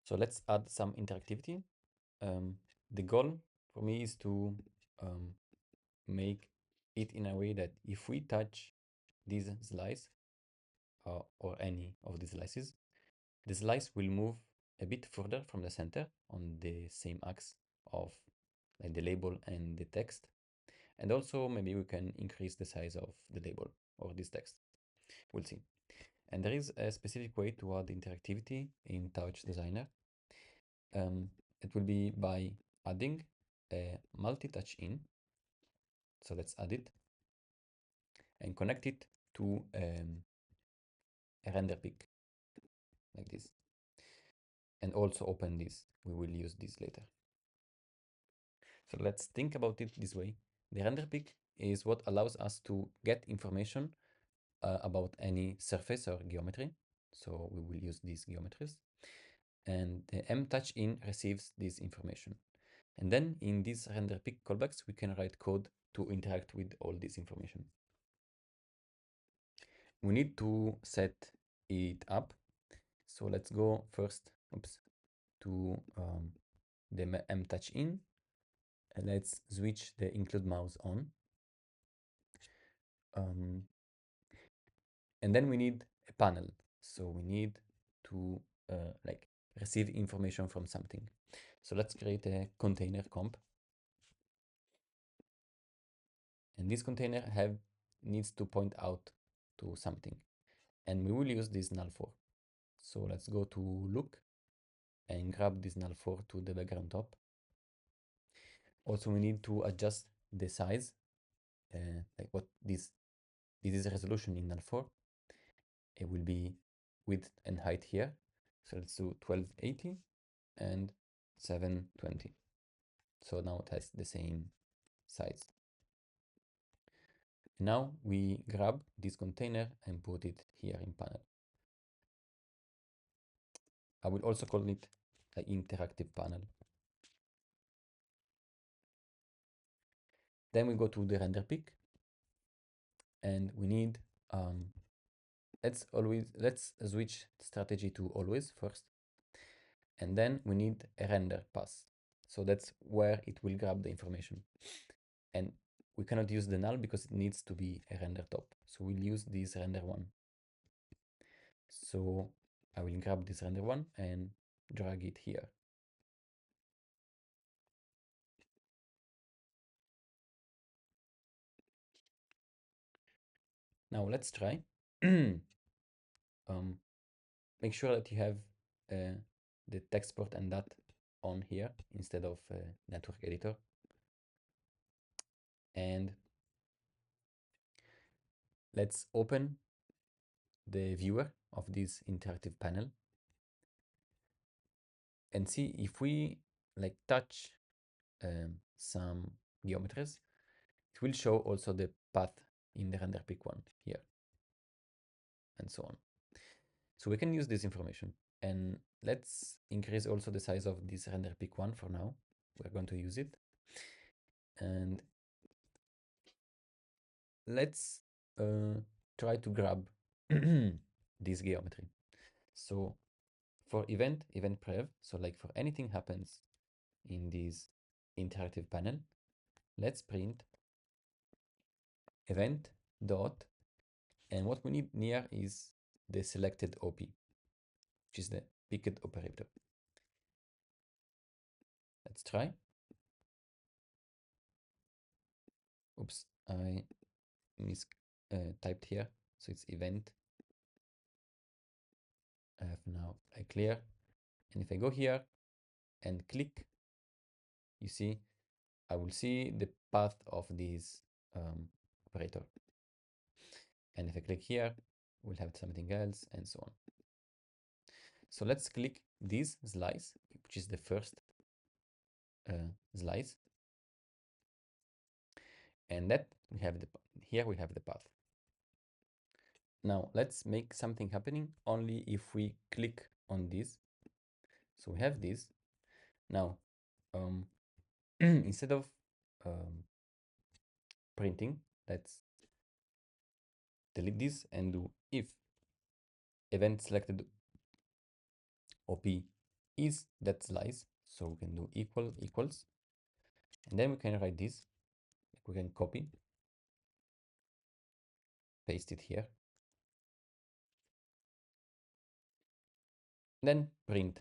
So let's add some interactivity. The goal for me is to um, make it in a way that if we touch this slice or any of these slices, the slice will move a bit further from the center on the same axis of like the label and the text. And also maybe we can increase the size of the label or this text. We'll see. And there is a specific way to add interactivity in TouchDesigner. It will be by adding a multi-touch in. So let's add it and connect it to a render pick like this. And also open this. We will use this later. So let's think about it this way. The render pick is what allows us to get information about any surface or geometry. So we will use these geometries. And the mTouchIn receives this information. And then in these render pick callbacks, we can write code to interact with all this information. We need to set it up. So let's go first, to the mTouchIn. And let's switch the include mouse on. And then we need a panel. So we need to like receive information from something. So let's create a container comp. And this container needs to point out to something. And we will use this null for. So let's go to look and grab this null for to the background top. Also, we need to adjust the size, like what this is resolution in null for. It will be width and height here. So let's do 1280 and 720. So now it has the same size. Now we grab this container and put it here in panel. I will also call it an interactive panel. Then we go to the render pick and we need, let's switch strategy to always first. And then we need a render pass. So that's where it will grab the information. And we cannot use the null because it needs to be a render top. So we'll use this render one. So I will grab this render one and drag it here. Now let's try. Make sure that you have the textport and that on here instead of network editor. And let's open the viewer of this interactive panel and see if we like touch some geometries, it will show also the path in the render pick one here and so on. So we can use this information and let's increase also the size of this render pick one for now. We're going to use it and let's try to grab this geometry. So for event prev, so like for anything happens in this interactive panel, let's print event dot, and what we need near is the selected OP, which is the picked operator. Let's try. Oops, I typed here. So it's event. I have now a clear. And if I go here and click, you see, I will see the path of this operator. And if I click here, we'll have something else and so on. So let's click this slice, which is the first slice. And that we have here we have the path. Now let's make something happening only if we click on this. So we have this. Now, instead of printing, let's delete this and do if event selected OP is that slice. So we can do equal equals, and then we can write this. We can copy, paste it here, then print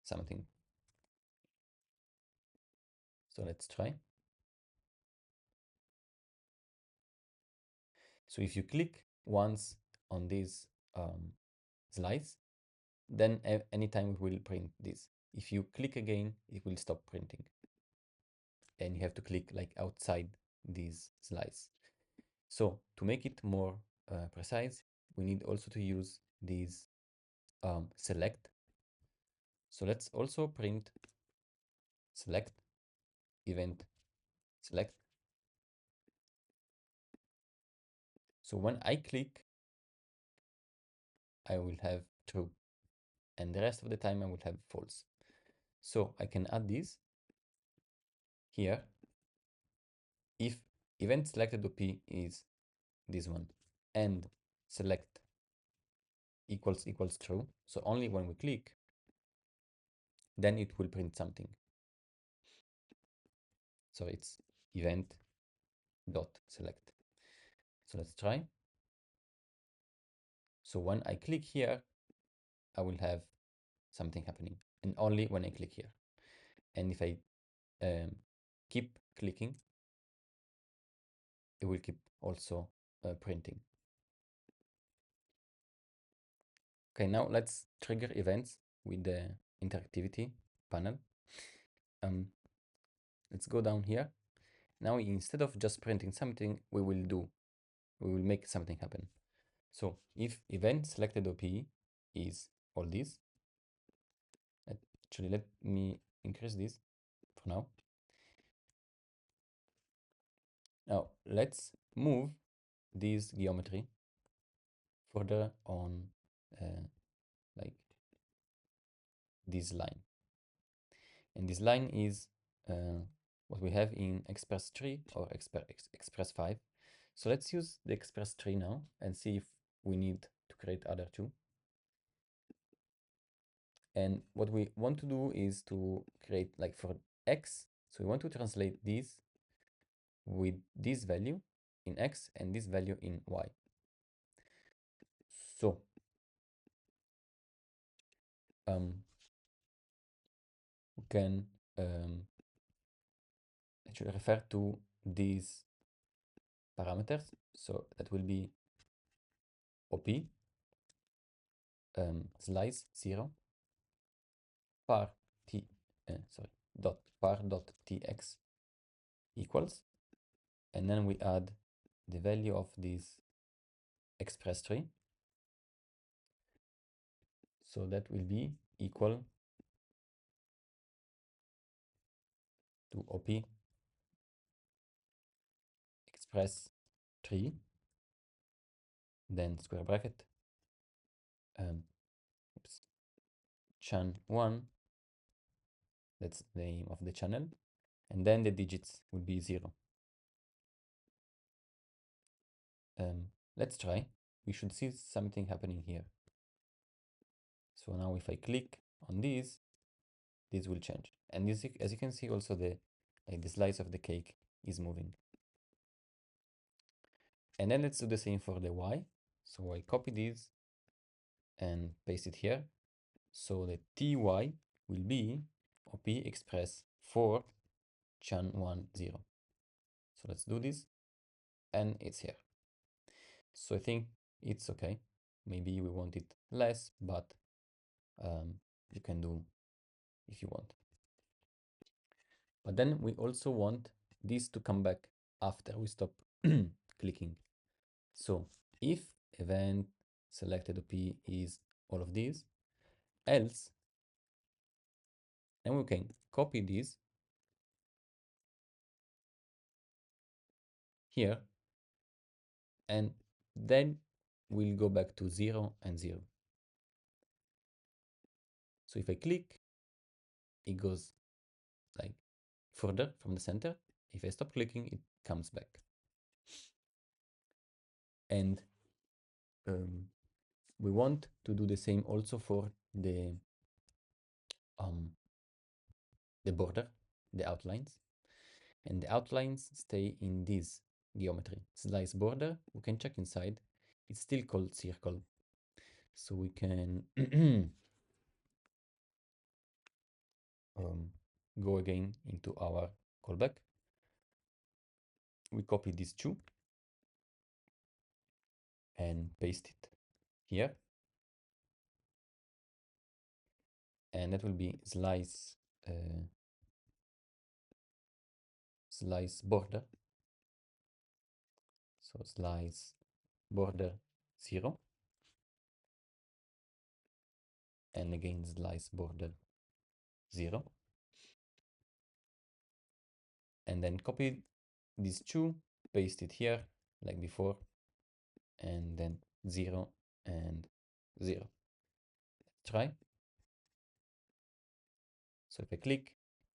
something. So let's try. So if you click once on this slice, then anytime it will print this. If you click again, it will stop printing. And you have to click like outside this slice. So to make it more precise, we need also to use this select. So let's also print select event select. So when I click, I will have true, and the rest of the time I will have false. So I can add this here. If event selected OP is this one and select equals true, so only when we click, then it will print something. So it's event dot select. So let's try. So when I click here, I will have something happening, and only when I click here. And if I keep clicking, it will keep also printing. Okay, now let's trigger events with the interactivity panel. Let's go down here. Now, instead of just printing something, we will make something happen. So if event selected OP is all this, actually, let me increase this for now. Now, let's move this geometry further on like this line. And this line is what we have in Express 3 or Express 5. So let's use the Express 3 now and see if we need to create other two. And what we want to do is to create like for X. So we want to translate this with this value in X and this value in Y. So we can actually refer to these parameters. So that will be OP slice 0 par t dot par dot tx equals, and then we add the value of this express tree. So that will be equal to OP express tree, then square bracket, chan1, that's the name of the channel, and then the digits will be 0. Let's try. We should see something happening here. So now if I click on this will change. And this, as you can see, also the slice of the cake is moving. And then let's do the same for the Y. So I copy this and paste it here. So the TY will be OP express 4 chan1 0. So let's do this, and it's here. So I think it's okay. Maybe we want it less, but you can do if you want. But then we also want this to come back after we stop clicking. So if event selected OP is all of these, else, then we can copy this here, and then we'll go back to 0 and 0. So if I click, it goes like further from the center. If I stop clicking, it comes back. And we want to do the same also for the the border, the outlines, and the outlines stay in this geometry. Slice border, we can check inside. It's still called circle. So we can go again into our callback. We copy these two and paste it here. And that will be slice border. So slice border 0. And again slice border 0. And then copy these two, paste it here like before, and then 0 and 0. Try. So if I click,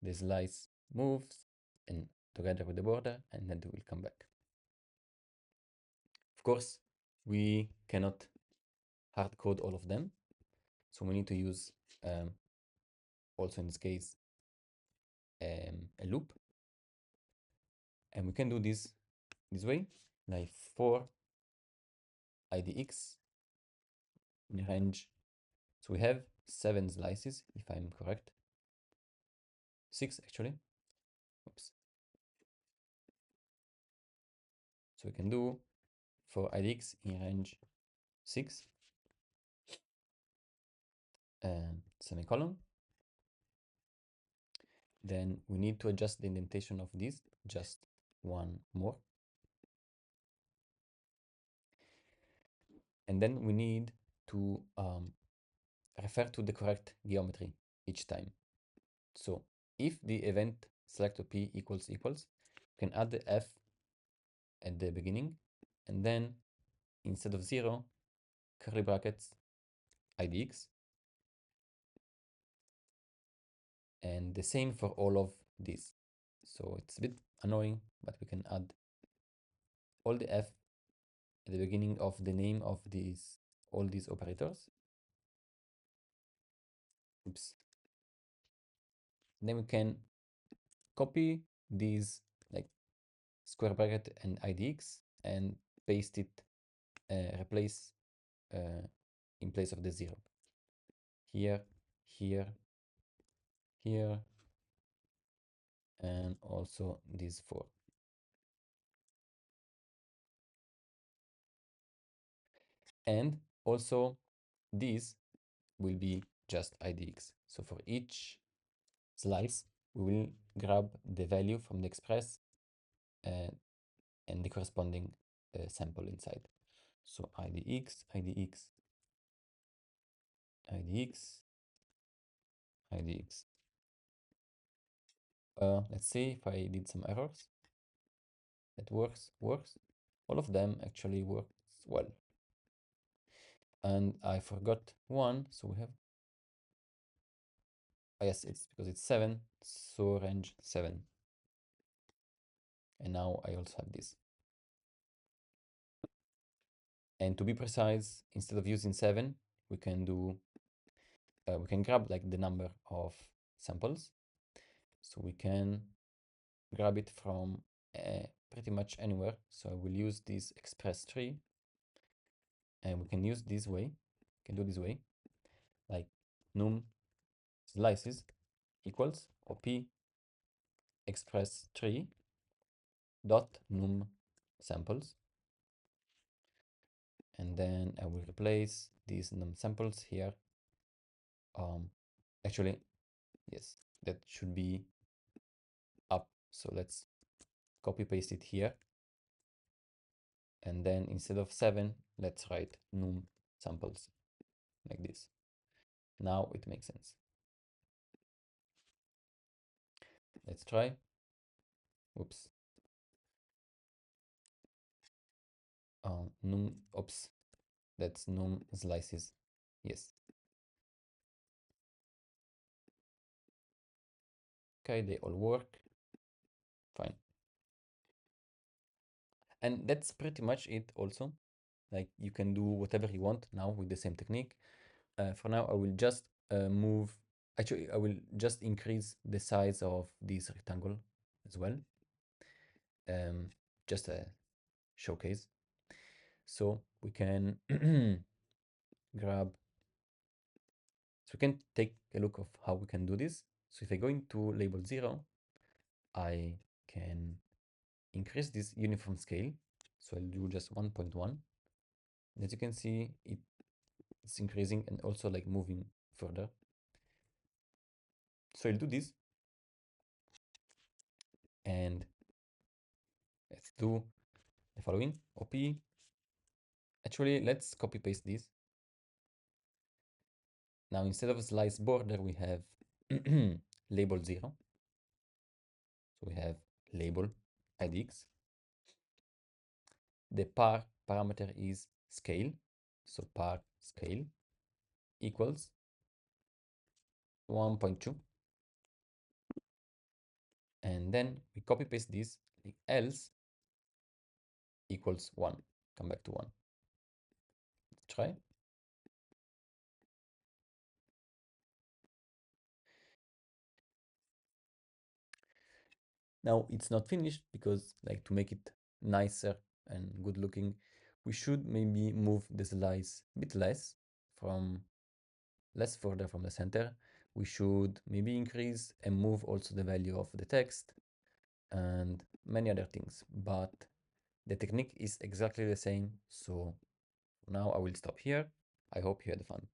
the slice moves and together with the border, and then it will come back. Of course, we cannot hard code all of them, so we need to use also in this case a loop, and we can do this way, like for idx in range. So we have 7 slices, if I'm correct. 6 actually. Oops. So we can do for idx in range 6 semicolon. Then we need to adjust the indentation of this just one more. And then we need to refer to the correct geometry each time. So if the event selector p equals, we can add the f at the beginning, and then instead of 0, curly brackets idx, and the same for all of these. So it's a bit annoying, but we can add all the f at the beginning of the name of all these operators. Oops. Then we can copy these like square bracket and idx and paste it, replace in place of the 0. Here, here, here, and also these 4. And also these will be just idx. So for each slice, we will grab the value from the express and the corresponding sample inside. So idx, idx, idx, idx. Let's see if I did some errors. That works. All of them actually works well. And I forgot one, so we have, oh yes, it's because it's 7, so range 7. And now I also have this. And to be precise, instead of using 7, we can do, we can grab like the number of samples. So we can grab it from pretty much anywhere. So I will use this express tree, and we can use this way, can do this way, like num slices equals op express tree dot num samples, and then I will replace these num samples here. Actually, yes, that should be up. So let's copy paste it here, and then instead of 7, let's write num samples like this. Now it makes sense. Let's try. Oops. Oops. That's num slices. Yes. Okay, they all work. Fine. And that's pretty much it also. Like you can do whatever you want now with the same technique. For now, I will just move Actually, I will just increase the size of this rectangle as well. Um, just a showcase. So we can grab, so we can take a look of how we can do this. So if I go into label 0, I can increase this uniform scale. So I'll do just 1.1. As you can see, it's increasing and also like moving further. So I'll do this and let's do the following. OP. Actually, let's copy paste this. Now instead of slice border, we have label 0. So we have label idx. The parameter is scale. So par scale equals 1.2. And then we copy paste this, else equals 1. Come back to 1. Let's try. Now it's not finished because like to make it nicer and good looking, we should maybe move the slice a bit less further from the center. We should maybe increase and move also the value of the text and many other things, but the technique is exactly the same. So now I will stop here. I hope you had fun.